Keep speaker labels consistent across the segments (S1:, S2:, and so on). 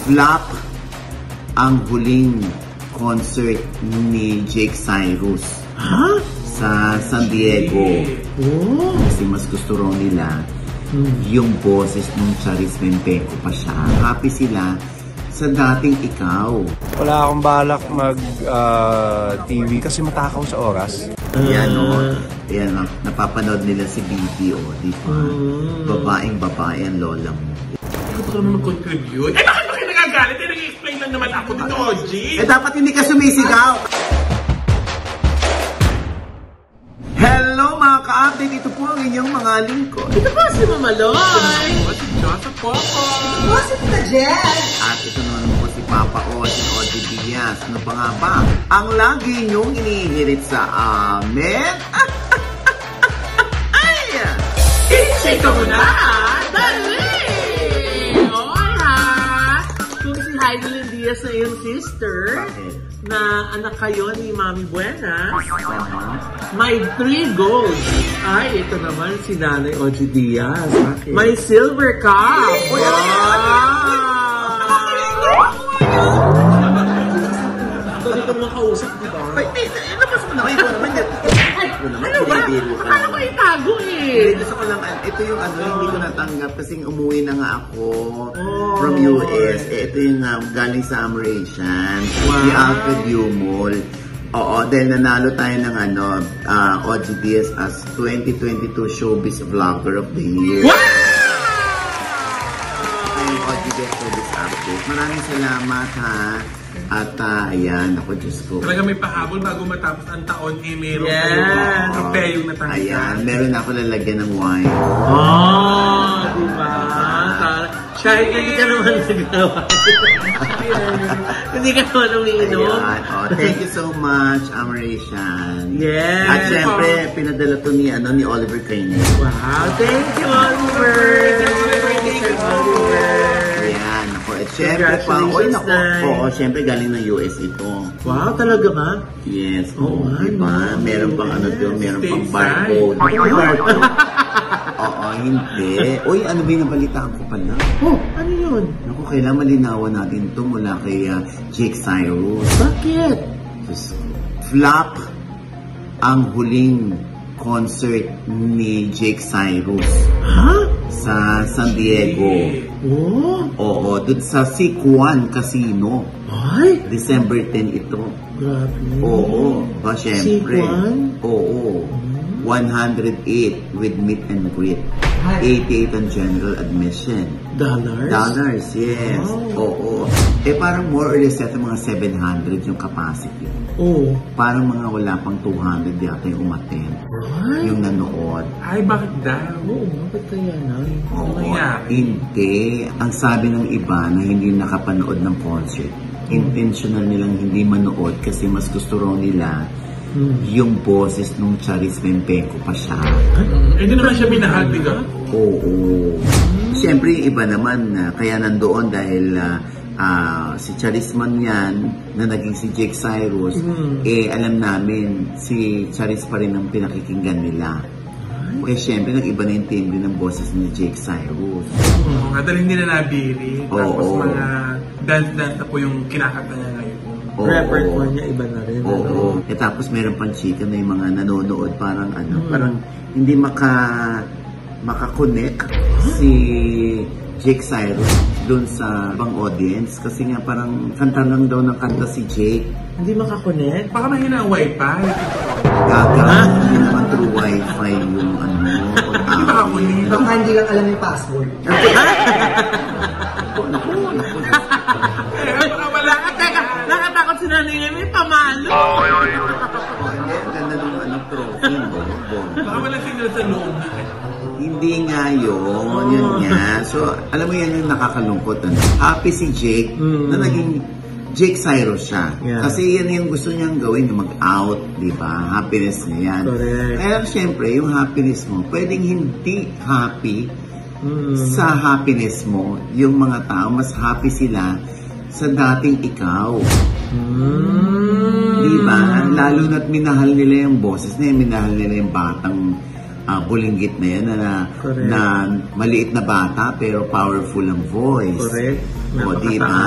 S1: flop ang huling concert ni Jake Cyrus sa San Diego. Kasi mas gusto raw nila yung boses ng Charis Mempeco pa siya. Happy sila sa dating ikaw.
S2: Wala akong balak mag-TV kasi matakaw sa oras.
S1: Yan o. Yan, napapanood nila si BTO, di ba? Babaeng-babae ang lola mo.
S3: Hindi ko pa naman mag-contribute. Bakit ba kayo nagagalit? Nag-explain lang naman ako dito, OG.
S1: Dapat hindi ka sumisigaw. Hello mga ka-update, ito po ang inyong mga lingkod.
S3: Ito po si Mama Loy. Ito si Joseph Popo.
S4: Ito po si Tita Jen.
S1: At ito naman po si Papa O, si Odi Diaz. Ano pa nga ba? Ang lagi niyong inihirit sa amin. Ay!
S3: I-check mo na! Dali! Oy ha! Kung si Heidelin Diaz na iyong sister, na anak kayo ni Mami Buena, may 3 gold. Ay, ito naman si Nanay Oji Diaz. May silver cup. Dali ka mga kausap, di ba?
S1: Ay, labas mo na kayo.
S3: Ano ba? Akala ko itago eh.
S1: Gusto ko lang, ito yung hindi ko natanggap kasi umuwi na nga ako from US. Ito yung galing sa Amerasian. Di Alfred Mall. Oo, dahil nanalo tayo ng Oji Diaz as 2022 Showbiz Vlogger of the Year.
S3: Wow!
S1: Oji Diaz Showbiz Update. Maraming salamat ha. At ayan, ako Diyos ko.
S3: Talaga may pahabol bago matapos ang taon eh, meron
S1: kayo
S3: yung natanggap.
S1: Ayan, meron ako lalagyan ng wine.
S3: Diba? Kahit hindi ka naman nagawa. Hindi ka naman umiinom.
S1: Thank you so much, Amerasian.
S3: Yes.
S1: At syempre, pinadala to ni Oliver Crane.
S3: Wow, thank you, Oliver. Thank you, Oliver.
S1: Ayan, ako. At syempre pa, syempre galing ng US ito.
S3: Wow, talaga ba?
S1: Yes, diba? Meron pang meron pang barcode. Oo, hindi. Uy, ano ba yung nabalitaan ko pala?
S3: Ano yun?
S1: Naku, kailangan malinawan natin ito mula kay Jake Cyrus.
S3: Bakit?
S1: Flop ang huling concert ni Jake Cyrus sa San Diego. Oo, doon sa Siquan Casino.
S3: Ay?
S1: December 10 ito.
S3: Grabe.
S1: Oo, syempre.
S3: Siquan?
S1: Oo. 108 with meet and greet. 88 ang general admission.
S3: Dollars?
S1: Dollars, yes. Oo. Parang more or less yata mga 700 yung capacity. Parang mga wala pang 200 yata yung umaten. Yung nanood.
S3: Ay, bakit daw? Bakit kaya na?
S1: Hindi. Ang sabi ng iba na hindi nakapanood ng concert, intentional nilang hindi manood kasi mas gusto raw nila yung boses nung Charis Mempeco pa siya.
S3: Hindi naman siya minahal, diba?
S1: Oo. Siyempre, iba naman kaya nandoon dahil si Charis man yan na naging si Jake Cyrus, alam namin si Charis pa rin ang pinakikinggan nila. Siyempre, nag-iba na yung timbre ng boses ni Jake Cyrus.
S3: Dahil hindi na nabili. Tapos mga dance-dance na po yung kinakanta niya ngayon. Repertoire niya iba na rin.
S1: Tapos meron pang chika na yung mga nanonood parang parang hindi makakonect si Jake Cyrus doon sa ibang audience kasi nga parang kanta lang daw ng kanta si Jake.
S3: Hindi makakonect? Baka mahina ang wifi.
S1: Hindi naman through wifi yung
S3: Hindi makakonect.
S4: Baka hindi lang alam yung password.
S3: Nakatakot si Nanay na may pamalo.
S1: Hindi, ang ganda ng trophy mo.
S3: Baka wala signal sa loob.
S1: Hindi nga yun nga. So, alam mo yan yung nakakalungkot. Happy si Jake na naging Jake Cyrus siya. Kasi yan yung gusto niyang gawin, mag-out, di ba? Happiness niya yan. Kaya siyempre, yung happiness mo, pwedeng hindi happy sa happiness mo. Yung mga tao, mas happy sila sa dating ikaw. Diba? Lalo na't minahal nila yung boses na minahal nila yung batang bulinggit na yan na maliit na bata pero powerful ang voice.
S3: Correct.
S1: O, diba?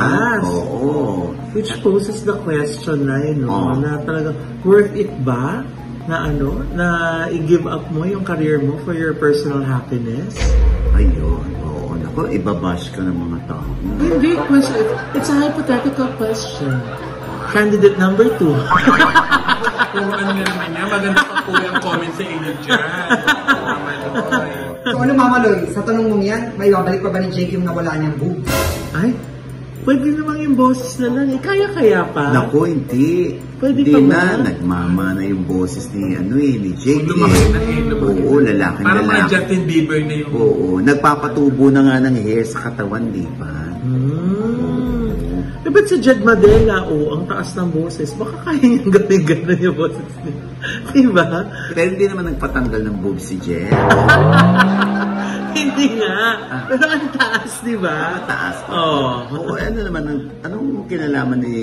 S1: Oo.
S3: Which poses the question na yun, no? Na talagang, worth it ba na na i-give up mo yung career mo for your personal happiness?
S1: Ayun. Oo. Naku, ibabash ka ng mga tao.
S3: Hindi. It's a hypothetical question. Candidate number 2.
S5: Kung ano nga naman niya, maganda pa po yung comment sa inyo dyan.
S4: So ano Mama Loy, sa tanong mong yan, may babalik pa ba ni Jake yung nawala niyang boobs?
S3: Ay, pwede namang yung boses na lang eh. Kaya pa.
S1: Naku, hindi.
S3: Pwede
S1: Hindi
S3: pa
S1: na.
S3: ba?
S1: Nagmama na yung boses ni Jake.
S5: Lumaki na
S1: Oo, lalaking
S5: parang mga
S1: lalaki.
S5: Justin Bieber na yung...
S1: Oo, nagpapatubo na nga ng hair sa katawan, di ba?
S3: Eh, ba't si Jed Madela, ang taas ng boses, baka kaya niyang gawin yung boses niya. Diba?
S1: Pero hindi naman nagpatanggal ng boobs si Jen.
S3: Hindi nga. Pero ang taas, diba?
S1: Taas.
S3: Oo.
S1: Ano naman, anong kinalaman ni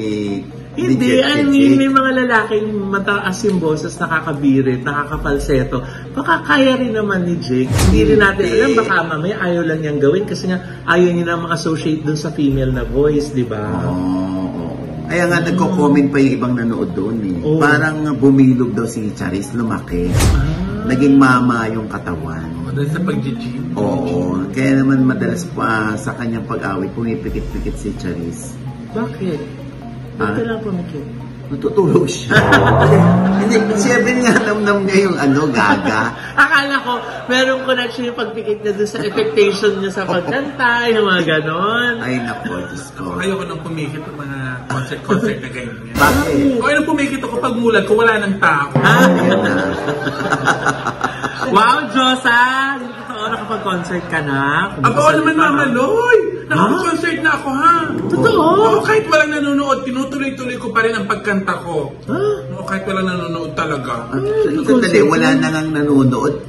S3: Hindi,
S1: Jet
S3: I mean, may mga lalaking mataas yung boses, nakakabirit, nakakapalseto. Baka kaya rin naman ni Jake. Hindi rin natin alam, baka mamaya ayaw lang niyang gawin kasi nga ayaw niya na mag-associate dun sa female na voice, di ba?
S1: Kaya nga nagko-comment pa yung ibang nanood doon eh. Parang bumilog daw si Charis, lumaki. Naging mama yung katawan.
S5: Dahil sa pag-gym.
S1: Oo. Kaya naman madalas pa sa kanyang pag-awit, pumipikit-pikit si Charis.
S3: Bakit? Ba't ka lang pumikit?
S1: Natutulog siya. Hindi, siyempre nga namnam niya yung gaga.
S3: Akala ko, merong connection yung pagpikit niya dun sa expectation niya sa pagkanta, yung mga ganon.
S1: Ay, nako, Diyos ko.
S5: Ayoko nang pumikit ng mga concert na ganyan.
S1: Bakit?
S5: O ayun pumikit ako pag mulat ko, wala ng tao.
S1: Ayan na.
S3: Wow, Josa! Hindi totoo, nakapag-concert ka na.
S5: Ako naman, Mama Loy! Nakapag-concert na ako, ha?
S3: Totoo?
S5: Oo, kahit walang nanonood, tinutuloy-tuloy ko pa rin ang pagkanta ko. Oo, kahit walang nanonood talaga.
S1: Sandali, wala na nang nanonood.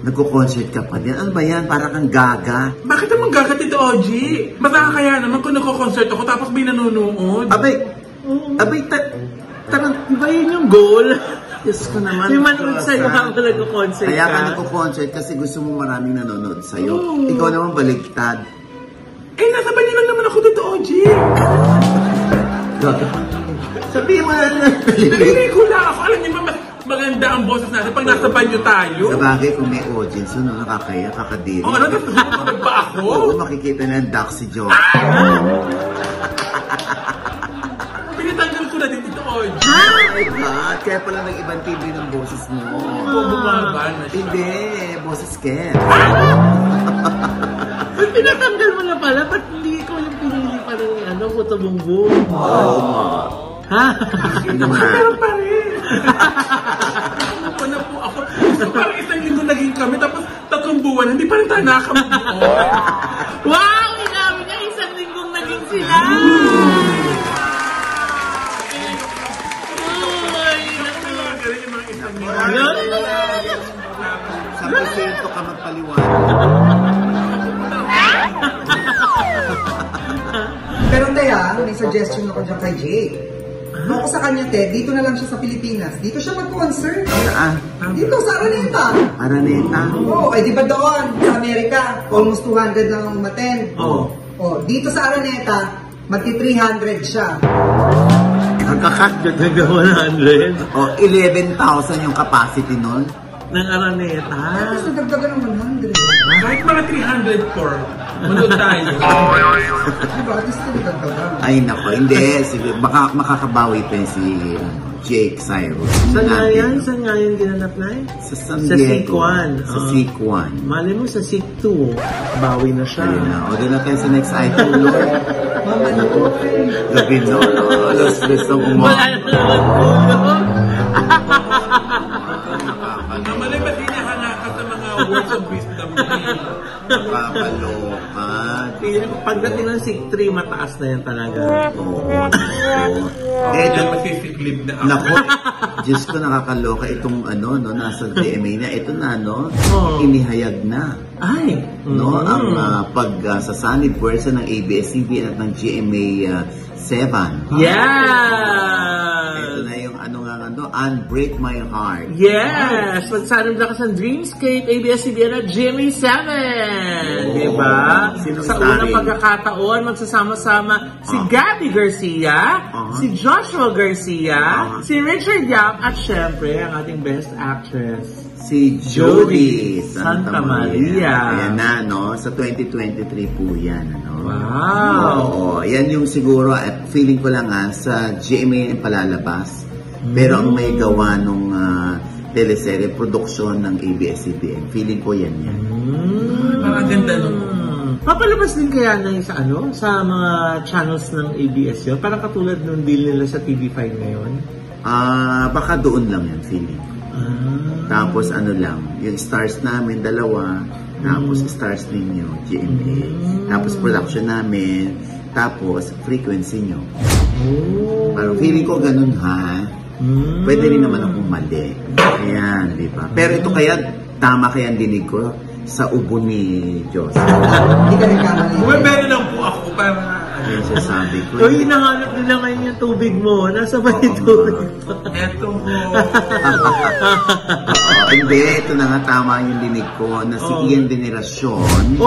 S1: Nagko-concert ka pa din. Ano ba yan? Para kang gaga.
S5: Bakit naman gagat ito, Oji? Mas nakakaya naman kung nagko-concert ako tapos may nanonood.
S1: Abay,
S3: Iba yun yung goal.
S1: Diyos ko naman.
S3: Yung manood sa'yo habang nagko-concert ka.
S1: Kaya ka nagko-concert kasi gusto mo maraming nanonood sa'yo. Ikaw naman baligtad.
S5: Eh, nasa banyo lang naman ako dito, Oji.
S1: Sabihin mo na
S5: Naliligo lang ako. Alam niyo ba, mas maganda ang boses natin pag nasa banyo tayo.
S1: Sa bagay, kung may audience, nakakaya, kakadiri.
S5: Ano, tapos sumunod ba ako?
S1: Oo, makikita na ang duck si Joe.
S5: Pinatanggal ko na din dito, Oji.
S1: Oh my God, kaya pala nag-ibang TV ng boses mo.
S5: Bumaba na siya.
S1: Hindi, boses Ken.
S3: Pinatanggal mo na pala, ba't hindi ko yung pinili pa rin Puto Bongbong?
S1: Oo nga.
S3: Ha?
S1: Ano nga?
S5: Pero pa rin. Ano na po ako. So parang isang linggo naging kami, tapos 3 buwan, hindi pa rin tayo nakakamove.
S3: Wow! Inamin niya, 1 linggong naging sila!
S1: Sa presento ka magpaliwanag.
S4: Pero Teya, may suggestion ako dyan kay Jay. Ako sa kanya, Te, dito na lang siya sa Pilipinas. Dito siya mag-concert. Dito, sa Araneta.
S1: Araneta?
S4: Oo, di ba doon, sa Amerika, almost 200 lang ang umaten. Dito sa Araneta, magti-300 siya.
S3: Magkakagdag na 100?
S1: 11,000 yung capacity nun.
S3: Ng Araneta.
S4: Tapos nagdagdagan ng 100.
S5: Kahit mga 300 for, manood tayo.
S4: Diba? At least nagdagdagan.
S1: Ay nako, hindi. Sige, makakabawi pa si Jake Cyrus.
S3: Saan nga yan? Saan nga yan ginanap na eh?
S1: Sa San
S3: Sa
S1: Diego.
S3: Sikwan.
S1: Sa Sikwan.
S3: Mali mo sa Sik 2. Bawi na siya.
S1: Ayun na. O, doon na tayo sa next item, Lord.
S4: Mama,
S1: Gabi no. Alas 3 ang
S3: Wala na naman ulo.
S5: Namalay ba din niya hanakat sa mga words of wisdom niya?
S1: Nakakalokan.
S3: Pagdating ng Sik 3, mataas na yan talaga.
S1: Oo.
S5: Diyan masisiklib na ako.
S1: Naku, Diyos ko nakakaloka itong nasa DMA na. Ito na, inihayag na.
S3: Ay!
S1: Ang pagsasanib pwersa ng ABS-CBN at ng GMA 7.
S3: Yeah!
S1: Ito na yung ano, Unbreak My Heart.
S3: Yes! Magsanong ka sa Dreamscape, ABS-CBN at Jimmy 7! Diba? Sa unang pagkakataon, magsasama-sama si Gabby Garcia, si Joshua Garcia, si Richard Yap, at syempre, ang ating best actress,
S1: si Jody
S3: Santa Maria.
S1: Ayan na, no? Sa 2023 po yan, ano?
S3: Wow!
S1: Oo, yan yung siguro, at feeling ko lang sa GMA yung palalabas. Pero ang may gawa nung teleserye, production ng ABS-CBN. Feeling ko yan.
S5: Parang ganda nung...
S3: Papalabas din kaya na sa sa mga channels ng ABS yun? Parang katulad nung deal nila sa TV5 ngayon?
S1: Baka doon lang yan, feeling. Tapos ano lang, yung stars namin, 2. Tapos stars ninyo, GMA. Tapos production namin. Tapos frequency nyo. Parang feeling ko ganun, ha? Pwede rin naman akong mali. Ayan, di ba? Pero ito kaya, tama kaya ang dinig ko sa ubo ni Diyos.
S4: Hindi ka nagkamali.
S5: Meron lang po ako para...
S1: Ayan siya sabi ko.
S3: Uy, hinahanap nila ngayon yung tubig mo. Nasa ba yung tubig mo?
S5: Eto po.
S1: Hindi, ito na nga tama yung dinig ko na si Ian Veneracion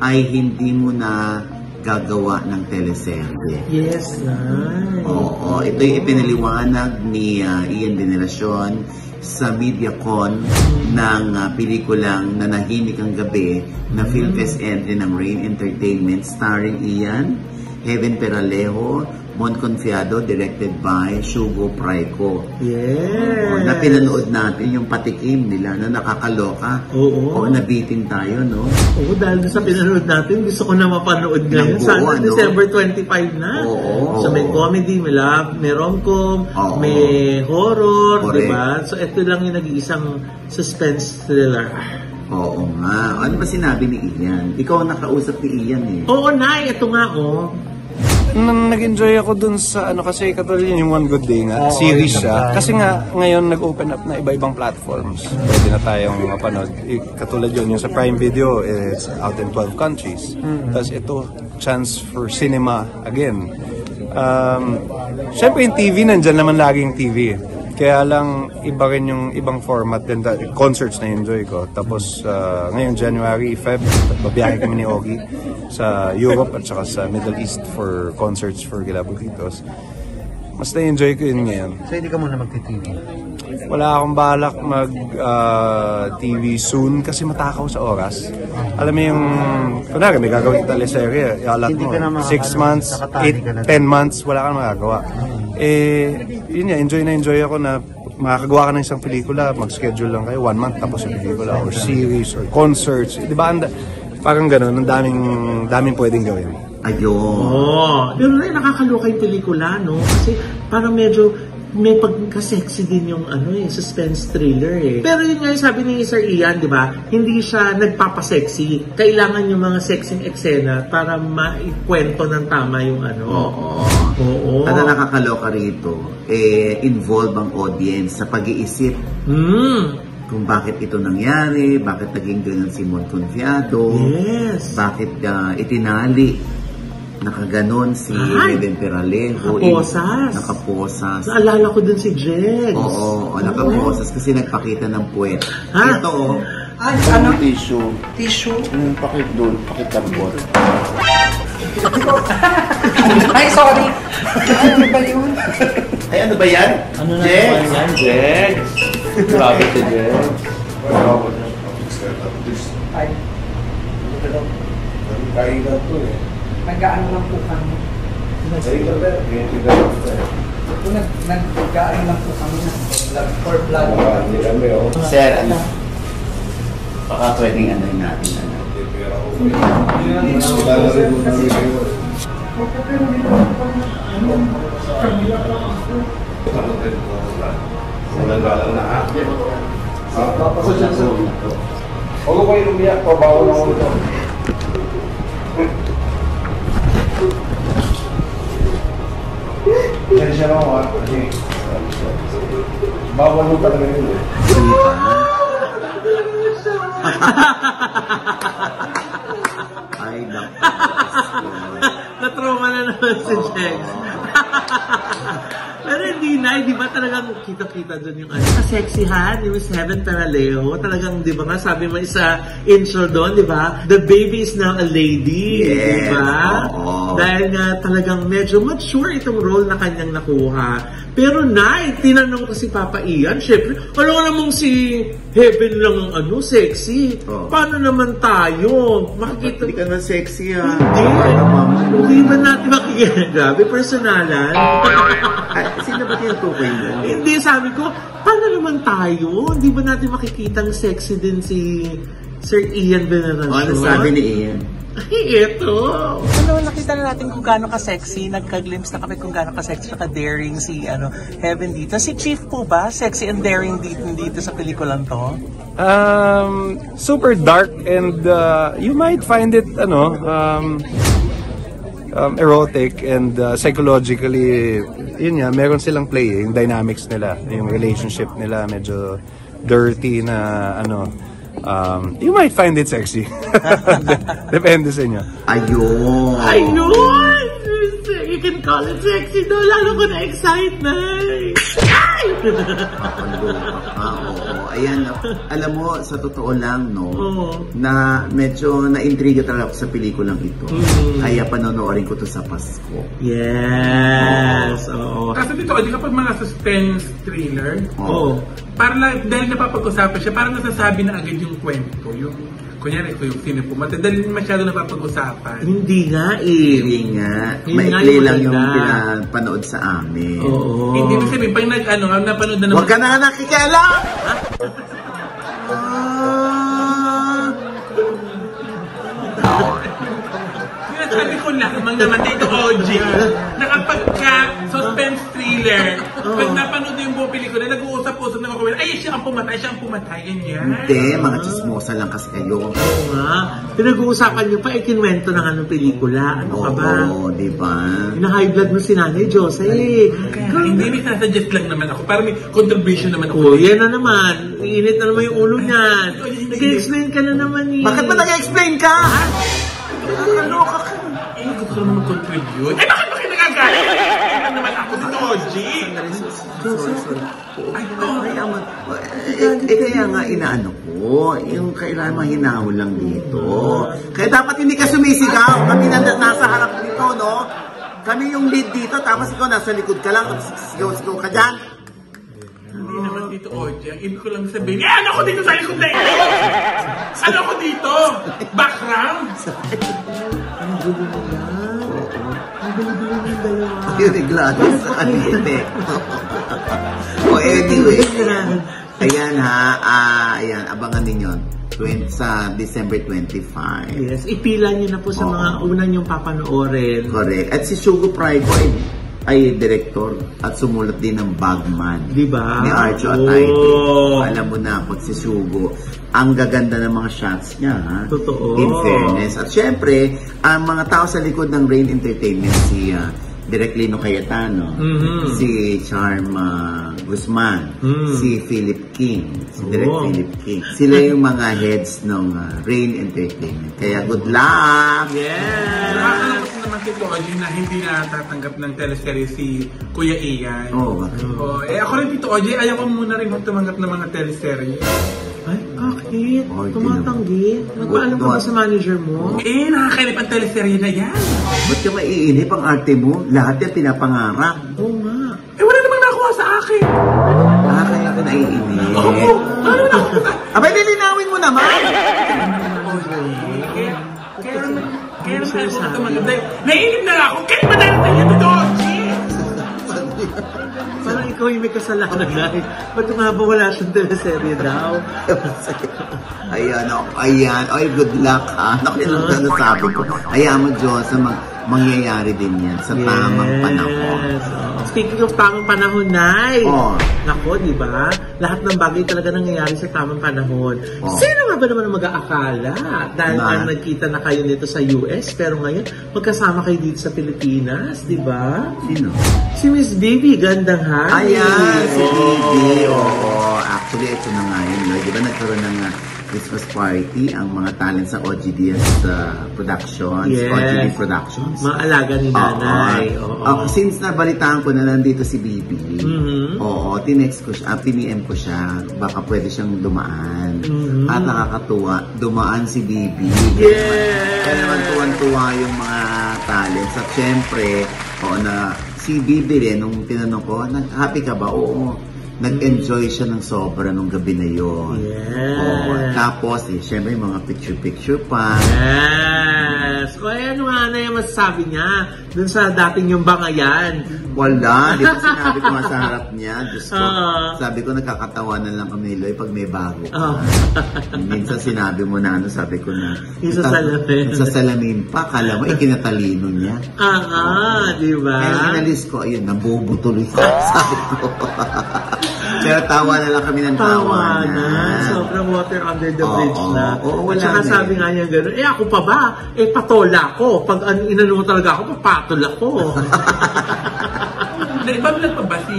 S1: ay hindi mo na gagawa ng teleserye.
S3: Yes, nice.
S1: Oo, ito yung ipinaliwanag ni Ian Veneracion sa MediaCon ng pelikulang Nanahimik ang Gabi na film fest entry ng Rain Entertainment starring Ian, Heaven Peralejo, Mon Confiado, directed by Shugo Praico.
S3: Yes.
S1: Na pinanood natin yung patikim nila na nakakaloka.
S3: Oo.
S1: Nabitin tayo, no?
S3: Oo, dahil sa pinanood natin, gusto ko na mapanood ngayon. Sana December 25 na.
S1: Oo.
S3: So may comedy, may love, may rom-com, may horror, diba? So ito lang yung nag-iisang suspense thriller.
S1: Oo nga. Ano ba sinabi ni Ian? Ikaw ang nakausap ni Ian eh.
S3: Oo, Nay. Ito nga,
S2: Nag-enjoy ako dun sa kasi katulad yun yung One Good Day nga, series siya. Kasi nga ngayon nag-open up na iba-ibang platforms. Pwede na tayong mapanood. Katulad yun, yung sa Prime Video, it's out in 12 countries. Tapos ito, chance for cinema again. Siyempre yung TV, nandyan naman laging TV. Kaya lang, iba rin yung ibang format din. Concerts na enjoy ko. Tapos, ngayong January, Feb, babiyahe kami ni Ogie sa Europe at saka sa Middle East for concerts for Kilabutitos. Mas na-enjoy ko yun ngayon.
S4: So, hindi ka muna magti-TV?
S2: Wala akong balak mag-TV soon kasi matakaw sa oras. Alam mo yung, kunwari, may gagawin teleserye, ialat mo, 6 months, 8, 10 months, wala kang magagawa. Yun nga, enjoy ako na makakagawa ka ng isang pelikula, mag-schedule lang kayo, 1 month tapos yung pelikula, or series, or concerts. Di ba, parang gano'n, ang daming pwedeng gawin.
S1: Ayun.
S3: Pero rin, nakakaloka yung pelikula, no? Kasi parang medyo may pagka-sexy din yung suspense thriller eh. Pero yun nga yung sabi ni Sir Ian, di ba? Hindi siya nagpapasexy. Kailangan yung mga sexing eksena para maikwento ng tama yung Oo.
S1: Ang nakakaloka rito, involve ang audience sa pag-iisip. Kung bakit ito nangyari, bakit naging ganun si Mon Confiado, bakit itinali nakaganon si Heaven Peralejo. Nakaposas.
S3: Naalala ko dun si Jegs.
S1: Oo, nakaposas kasi nagpakita ng puwet. Ito,
S4: ano?
S1: Tissue.
S4: Tissue?
S1: Pakit doon, pakitambot.
S4: Ay, sorry. Ano ba yun?
S1: Ay, ano ba yan?
S3: Ano na naman yan, Jegs? Grabe si Jegs.
S4: Ay.
S6: Kailan to eh.
S4: Nag-ano lang po kami.
S6: Kailan ba?
S4: Nag-ano lang po kami na for vlog.
S1: Sir, baka pwedeng natin.
S6: Walang na ha? Papasok siya sa huwag ko kayo lumiyak, pabawal ako ito. Yan siya lang ha? Bawal mo talaga yun eh.
S1: Ay, naku.
S3: Na-trauma na naman si Jegs. Pero hindi na, di ba talagang kita-kita doon yung kaseksihan ni Miss Heaven Peraleo. Talagang, di ba nga, sabi mo isa intro doon, di ba? The baby is now a lady, di ba? Dahil nga talagang medyo mature itong role na kanyang nakuha. Pero Nay, tinanong ko si Papa Ian, syempre, alam namang si Heaven lang ang sexy. Paano naman tayo? Makikita...
S1: Hindi ka na sexy ha.
S3: Hindi ba natin makikita? Grabe, personalan.
S1: Sino ba tinutukoy mo?
S3: Hindi, sabi ko, paano naman tayo? Hindi ba natin makikitang sexy din si Sir Ian Veneracion?
S1: Ano sabi ni Ian?
S3: Ay, ito.
S7: Ano, nakita na natin kung gaano ka-sexy. Nagka-glimpse na kami kung gaano ka-sexy at ka-daring si Heaven dito. Si Chief po ba? Sexy and daring dito sa pelikulang to?
S2: Super dark and you might find it erotic and psychologically, yun nga, meron silang play, yung dynamics nila, yung relationship nila medyo dirty na you might find it sexy. Depende sa inyo.
S1: Ayun!
S3: Ayun! You can call it sexy daw, lalo ko na-excite na. Ay!
S1: Ayan, alam mo, sa totoo lang, na medyo na-intriga talaga ako sa pelikulang ito. Kaya panonoorin ko to sa Pasko.
S3: Yes! Oo.
S5: Kasi dito, di kapag mga suspense thriller, parang dahil napapag-usapan siya, parang nasasabi na agad yung kwento. Yung, kunyari, ito yung sino pumatay, dahil masyado napapag-usapan.
S3: Hindi nga eh.
S1: Hindi nga. Maikli lang yung pinapanood sa amin.
S3: Oo.
S5: Hindi mo sabihin, pag napanood na naman.
S1: Huwag ka na nakikialam!
S5: Sabi ko lang, mga namatay ito, OG, na kapag ka suspense thriller, pag napanood yung buong pelikula, nag-uusap-usap na ako, ay, siya ang pumatay, ganyan.
S1: Hindi, mga chismosa lang kasi kayo.
S3: Oo nga. Pinag-uusapan niyo pa, ikinwento na nga ng pelikula. Ano ka ba?
S1: Oo, di ba?
S3: Hina-high blood mo si Nanay Jose.
S5: Kaya, hindi, may sasuggest lang naman ako, para may contribution naman ako.
S3: Yan na naman. Iinit na naman yung ulo niyan. Nag-explain ka na naman eh.
S1: Bakit ba nag-explain ka?
S5: Nakakaloka ka. Gusto ko naman mag-contribute. Bakit ba kayo nagagalit? Ano naman ako dito, OG?
S1: Kaya nga inaano ko, yung kailangan mahinaw lang dito. Kaya dapat hindi ka sumisigaw. Kami nasa harap dito, no? Kami yung lead dito, tapos ikaw nasa likod ka lang, sigaw-sigaw ka dyan.
S5: Hindi naman dito, OG. Ang ibig ko lang sabihin, ano ko dito sa likod na ito? Ano ko dito? Background?
S3: Ang gulo mo yan. Ang gulo-gulo mo yung dalawa.
S1: Yung reglado sa kanila. Anyway. Ayan ayan, abangan ninyo. Sa December 25.
S3: Yes, ipila niyo na po sa mga una niyong papanoorin.
S1: Correct. At si Sugo Praico ay director at sumulat din ng Bagman.
S3: Diba?
S1: Ni Arjo Atayde. Alam mo na, pag si Sugo, ang gaganda ng mga shots niya. Ha?
S3: Totoo.
S1: In fairness. At syempre, ang mga tao sa likod ng Rain Entertainment, si Direk Lino Cayetano, si Charma Guzman, si Philip King, si Direk Philip King. Sila yung mga heads ng Rain Entertainment. Kaya good luck!
S3: Yes!
S5: Nakakalapos naman si OG na hindi natatanggap ng teleserye si Kuya Ian. Ako rin dito, OG, ayaw ko muna rin tumanggap ng mga teleserye.
S3: Ay, bakit? Tumatanggi? Nagpaalam ka ba sa manager mo?
S5: Nakakainip ang teleserye na yan.
S1: Ba't ka maiinip ang arte mo? Lahat yan pinapangarap.
S3: Oo nga.
S5: Wala namang nakuha sa akin.
S1: Kaya ka naiinip.
S5: Ako, ano nakuha sa akin?
S1: Abay, lilinawin mo naman!
S5: Kaya naman ako tumanggap. Naiinip na ako. Kaya ba darating yun dito, OG?
S3: Parang ikaw yung may kasalanan na. Ba't nga ba wala siyang teleserye daw?
S1: Ayan. Ay, good luck ha. Nakilang na nasabi ko. Hayaan mo, Diyos, mangyayari din yan sa tamang panahon.
S3: Speaking of tamang panahon, Nay. Nako, di ba? Lahat ng bagay talaga nangyayari sa tamang panahon. Sino nga ba naman ang mag-aakala? Dahil nagkita na kayo nito sa US, pero ngayon, magkasama kayo dito sa Pilipinas, di ba?
S1: Sino?
S3: Si Miss Bibi, gandang hari.
S1: Ayan, si Bibi. Actually, ito na nga yun. Di ba nagkaroon ng Christmas party ang mga talent sa OGDS Productions, OGD Productions.
S3: Mga alaga ni nanay.
S1: Since nabalitaan ko na nandito si Bibi, tinext ko siya, piniem ko siya, baka pwede siyang dumaan. At nakakatuwa, dumaan si Bibi. Kaya naman tuwan-tuwa yung mga talents. At syempre, si Bibi rin, nung tinanong ko, happy ka ba? Oo. Nag-enjoy siya ng sobra nung gabi na yun. Tapos, syempre, mga picture-picture pa.
S3: Yes! O, ano nga na yung masasabi niya dun sa dating yung bangayan?
S1: Wala. Di ba sinabi ko nga sa harap niya? Diyos ko, sabi ko, nakakatawanan lang kami, Loy, pag may bago ka. Minsan sinabi mo na, sabi ko na, nagsasalamin pa. Kala mo, ikinatalino niya.
S3: Di ba?
S1: Kaya inalis ko, ayun, nabubutuloy ko. Sabi ko. Pero tawa na lang kami ng tawa na.
S3: Sobrang water under the bridge na.
S1: Wala.
S3: At saka sabi nga niya gano'n, ako pa ba? Patola ko. Pag inano mo talaga ako, papatol ako.
S5: Naibablog pa ba si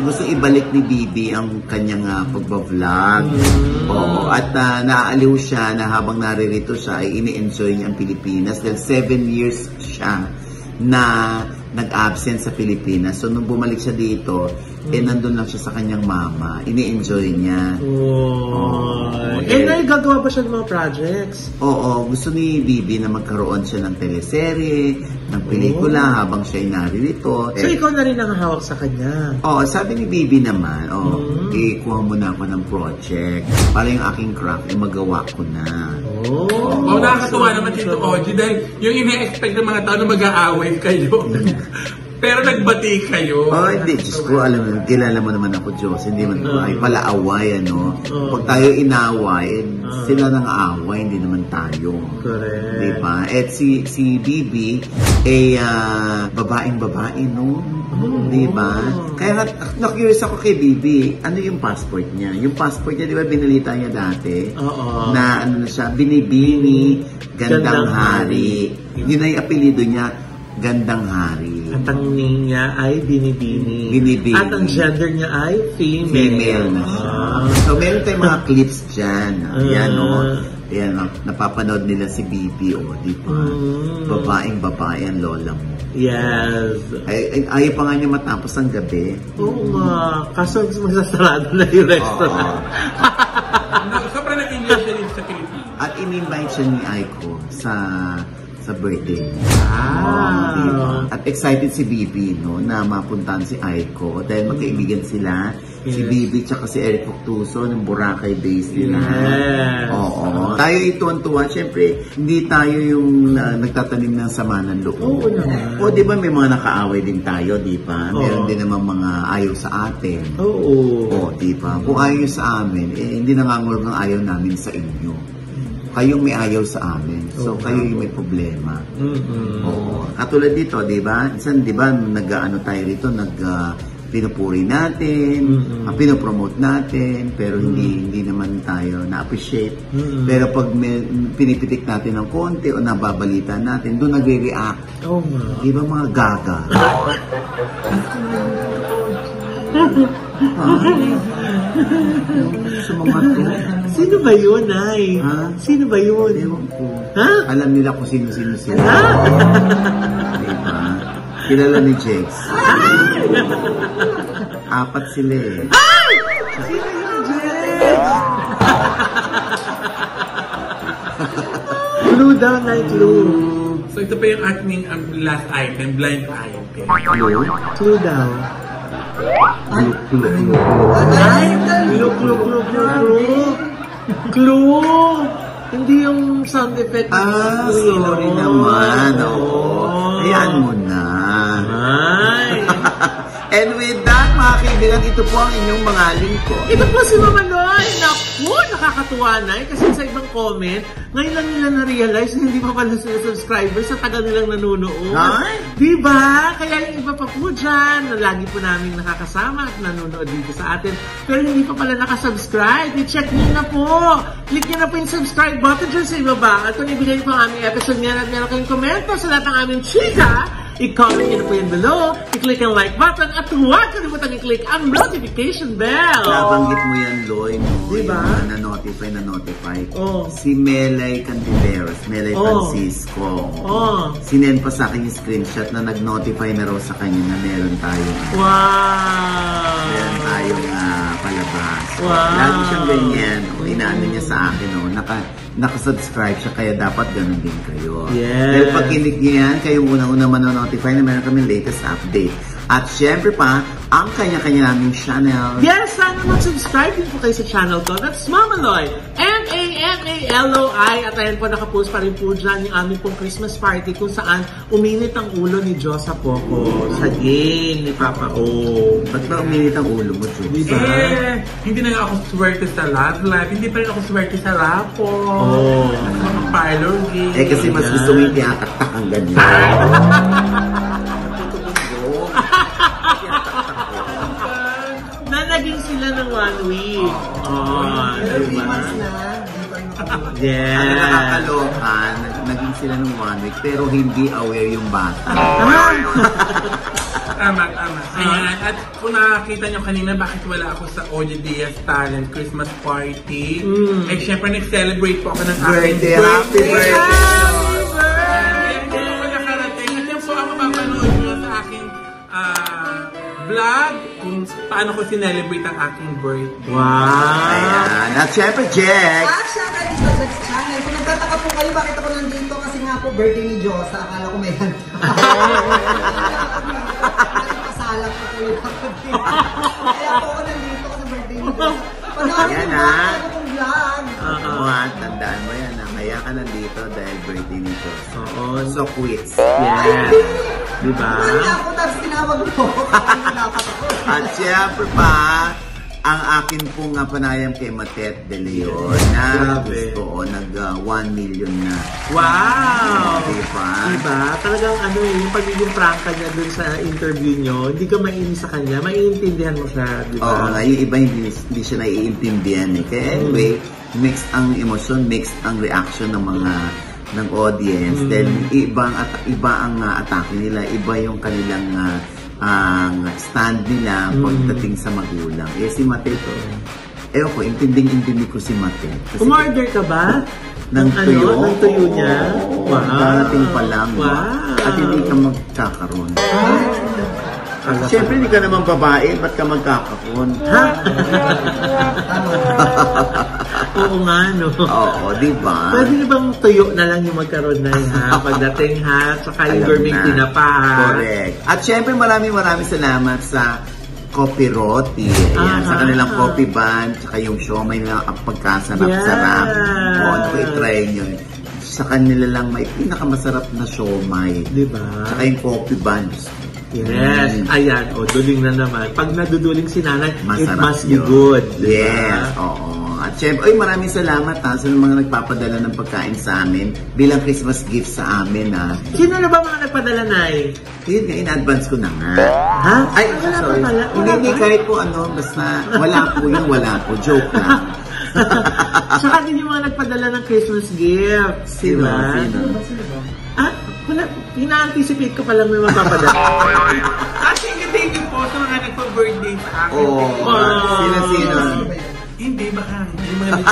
S1: gusto ibalik ni Bibi ang kanyang pagbablog. At naaaliw siya na habang naririto siya ay ini-enjoy niya ang Pilipinas dahil 7 years siya na nag-absent sa Pilipinas. So, nung bumalik siya dito, nandun lang siya sa kanyang mama. Ini-enjoy niya.
S3: Gagawa ba siya ng mga projects?
S1: Gusto ni Bibi na magkaroon siya ng teleserye, ng pelikula habang siya ay naririto.
S3: So, ikaw na rin ang hawak sa kanya?
S1: Sabi ni Bibi naman, kuha mo na ako ng project para yung aking craft, magawa ko na.
S5: Nakakatuwa naman dito, Oji, dahil yung ina-expect ng mga tao na mag-aaway kayo. Pero nagbati kayo.
S1: Hindi. Diyos ko, alam mo, kilala mo naman ako, Diyos. Hindi man tayo pala-away, Pag tayo inaway, sila nang away, hindi naman tayo.
S3: Correct.
S1: Diba? At si Bibi, babaeng-babae, no? Diba? Kaya na-curious ako kay Bibi, ano yung passport niya? Yung passport niya, di ba, binalita niya dati? Na, siya, Binibini, Gandang Hari. Yun na yung apelido niya, Gandang Hari.
S3: At ang name niya ay Binibini. At ang gender niya ay female.
S1: Female na siya. So, meron tayong mga clips dyan. Ayan, napapanood nila si Bibi, di ba? Babaeng-babae ang lola mo.
S3: Yes.
S1: Ayaw pa nga niya matapos ang gabi.
S3: Oo nga. Kaso magsasarado na yung restaurant.
S5: Sobrang nag-English siya sa Pilipinas.
S1: At in-invite siya ni Aiko sa birthday.
S3: Diba?
S1: At excited si Bibi, na mapuntahan si Aiko dahil magkaibigan sila. Si Bibi tsaka si Eric Octuso ng Boracay base nila. Tayo ituan-tuwa. Siyempre, hindi tayo yung nagtatanim ng sama ng loob. Di ba may mga nakaaway din tayo, di ba? Meron din naman mga ayaw sa atin. Di ba? Kung ayaw sa amin, hindi nangangulog ng ayaw namin sa inyo. Kayong may ayaw sa amin. So, kayo yung may problema. Katulad dito, di ba? Minsan, di ba, nag-ano tayo rito, pinupuri natin, pinopromote natin, pero hindi naman tayo na-appreciate. Pero pag pinipitik natin ng konti o nababalita natin, doon nagre-react. Di ba mga gaga? Sa mga to.
S3: Sino ba yun, Ay? Sino ba yun?
S1: Ewan ko. Alam nila kung sino-sino sila. Diba? Kilala ni Jex. 4 sila eh.
S3: Sino yung Jex? Clue daw, Night Clue.
S5: So ito pa yung ating last item, blind item.
S3: Clue daw. Clue! Hindi yung sound effect.
S1: Sorry naman. Ayan mo na. And with that, mga kaibigan, ito po ang inyong mga lingkod.
S3: Ito po si Mama Noy. Naku, nakakatuwa na kasi sa ibang comment, ngayon lang nila na-realize na hindi pa pala sila subscribers sa tagal nilang nanonood. Diba? Kaya yung iba pa po dyan, na lagi po namin nakakasama at nanonood dito sa atin. Pero hindi pa pala nakasubscribe. I-check nyo na po. Click nyo na po yung subscribe button dyan sa ibaba. At kung ibigay po ang aming episode ngayon at meron kayong komento sa lahat ng aming chika, I-comment nyo na po yan below, i-click ang like button, at huwag kalimutan i-click ang notification bell.
S1: Nabanggit mo yan, Loy.
S3: Diba?
S1: Na-notify.
S3: Oh.
S1: Si Melay Cantiveros, Melay Francisco. Sinend pa sa akin yung screenshot na nag-notify na raw sa kanya na meron tayong meron tayong palabas. Lagi siyang ganyan. Inaano niya sa akin, nakasubscribe siya, kaya dapat ganun din kayo. Dahil pag kinig niya yan, kayong unang-una manonotify na meron kami latest update. At syempre pa, ang kanya-kanya naming channel.
S3: Yes, sana mag-subscribe din po kayo sa channel ko. That's Mamaloy. M-A-M-A-L-O-I. At ayan po, nakapost pa rin po dyan yung aming pong Christmas party kung saan uminit ang ulo ni Diyosa Poco sa game ni Papa O.
S1: Ba't ba uminit ang ulo mo, Chuk?
S3: Diba?
S5: Hindi na nga ako swerte sa love life. Hindi pa rin ako swerte sa rapo. Sa mga parlor game.
S1: Kasi mas gusto mo yung tinataktak ang ganyan.
S3: Na naging sila ng 1 week. Diba?
S1: Ang nakakaloka, naging sila ng 1 week pero hindi aware yung bata.
S5: Tama. Ayan. At kung nakakita nyo kanina bakit wala ako sa OG Diaz Talent Christmas Party, eh syempre nag-celebrate po ako ng aking birthday.
S1: Happy birthday!
S5: Vlog kung paano ko sinelebrate ang aking birthday.
S3: Wow!
S1: Ayan. At syempre, Jack!
S4: Syempre, dito sa Jack's channel. Kung nagtataka po kayo, bakit ako nandito? Kasi nga po, birthday ni Diyosa. Akala ko may hand. Pasalang ko po yung birthday. Kaya po ako nandito kasi birthday ni Diyosa. Panoorin mo akong vlog.
S1: Tandaan mo yan. Kaya ka nandito dahil birthday ni Diyosa. So, quits.
S3: Yes. Diba?
S4: Kaya ako, tapos tinawag mo.
S1: At syempre pa, ang akin pong panayam kay Matet De Leon na gusto nag 1 million na.
S3: Wow!
S1: Diba?
S3: Talagang yung pagiging prangka niya dun sa interview nyo, hindi ka mainis sa kanya, maiintindihan mo siya, diba?
S1: Oo nga, yung iba hindi siya naiintindihan eh. Kaya anyway, mixed ang emosyon, mixed ang reaction ng mga ng audience. Then iba ang atake nila, iba yung kanilang ang stand nila pagdating sa magulang. Si Matet, ewan ko, intinding-intindi ko si Matet.
S3: Umorder ka ba?
S1: Ng tuyo?
S3: Ng tuyo niya? Wow!
S1: Darating pa lang.
S3: Wow!
S1: At hindi ka magkakaroon. Siyempre, hindi ka naman babae, ba't ka magkakaroon?
S3: Ha? Oo nga, no?
S1: Oo, diba?
S3: Pwede na bang tuyo na lang yung magkaroon na pagdating saka yung gourmet tinapa
S1: Correct. At syempre maraming salamat sa Coffee Roti. Sa kanilang coffee band, saka yung siomay nila ang pagkasarap-sarap. Ano i-try nyo. Sa kanila lang may pinakamasarap na siomay.
S3: Diba?
S1: Saka yung coffee band.
S3: Yes, ayan, duling na naman. Pag naduduling si nanay, it must be
S1: yun.
S3: good. Diba?
S1: Yes, oo. At syempre, maraming salamat sa mga nagpapadala ng pagkain sa amin bilang Christmas gift sa amin.
S3: Sino na ba mga nagpadala, Nay?
S1: Yun nga, in-advance ko na nga.
S3: Ha?
S1: Ay,
S3: wala
S1: sorry.
S3: pa pala.
S1: Hindi, kahit po basta wala po yung wala po. Joke lang.
S3: Saka din yung mga nagpadala ng Christmas gift.
S1: Sino?
S3: Wala. Ina-anticipate ko palang may mapapadala.
S5: Thank you po sa mga nagpa-birthday sa akin.
S1: Sino?
S5: Hindi, baka hindi mga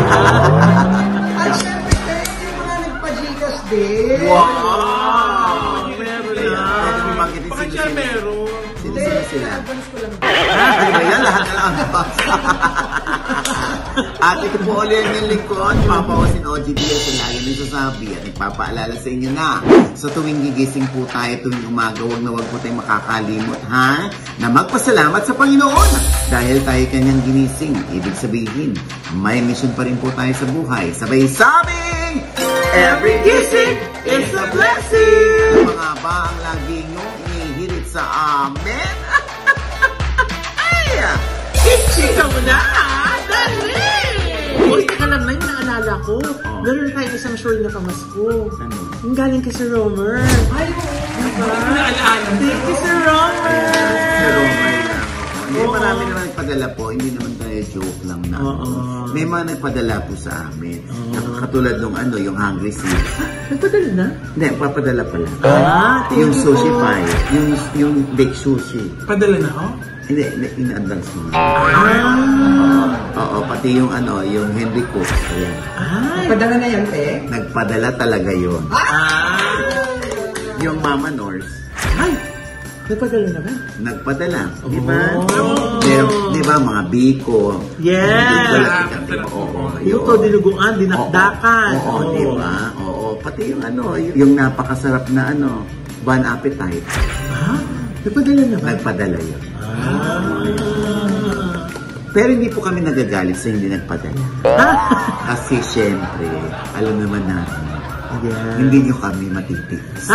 S4: At syempre, yung mga nagpa-Gcash din.
S3: Wow! Meron na.
S5: Baka siya meron.
S1: Sino sila?
S4: Advance ko lang.
S1: Ano ba yan? Lahat na lang. At ito po ulit yung lingkod, Papawasin OG Diaz, lagi nagsasabi at nagpapaalala sa inyo na sa tuwing gigising po tayo, tuwing umaga, wag po tayong makakalimot, na magpasalamat sa Panginoon dahil tayo kanyang ginising. Ibig sabihin, may mission pa rin po tayo sa buhay. Sabay sabing, every gising is a blessing! Ano mga ba ang lagi nyo inihirit sa amin? Ay!
S3: Ikaw na! Dali! Uy, teka lang na yung naalala ko. Meron tayong isang short na pamasko. Yung galing kay Sir Romer.
S4: Ay,
S3: Thank you, Sir Romer!
S1: Hindi, marami naman nagpadala po. Hindi naman tayo joke lang na. May mga nagpadala po sa amin. Katulad nung yung Hungry Seeds.
S3: Nagpadala na?
S1: Hindi, papadala pala.
S3: thank
S1: Yung
S3: you
S1: sushi
S3: po.
S1: pie. Yung baked sushi.
S5: Padala na ako?
S1: Hindi, in-advance mo. Oo, pati yung yung Henry Cook. Ayan.
S4: Padala na yan, te?
S1: Nagpadala talaga yun. Yung Mama North,
S3: Ay! Nagpadala na ba?
S1: nagpadala. Di ba? Di ba, mga biko.
S3: Yes!
S1: Oo,
S3: Puto, dinuguan, dinakdakan.
S1: Oo, di ba? Oo, pati yung yung napakasarap na Bon Appetite.
S3: Ha? Nagpadala na ba?
S1: Nagpadala yun. Pero hindi po kami nagagalit sa hindi nagpadala. Kasi syempre, alam naman natin, hindi nyo kami matitiis.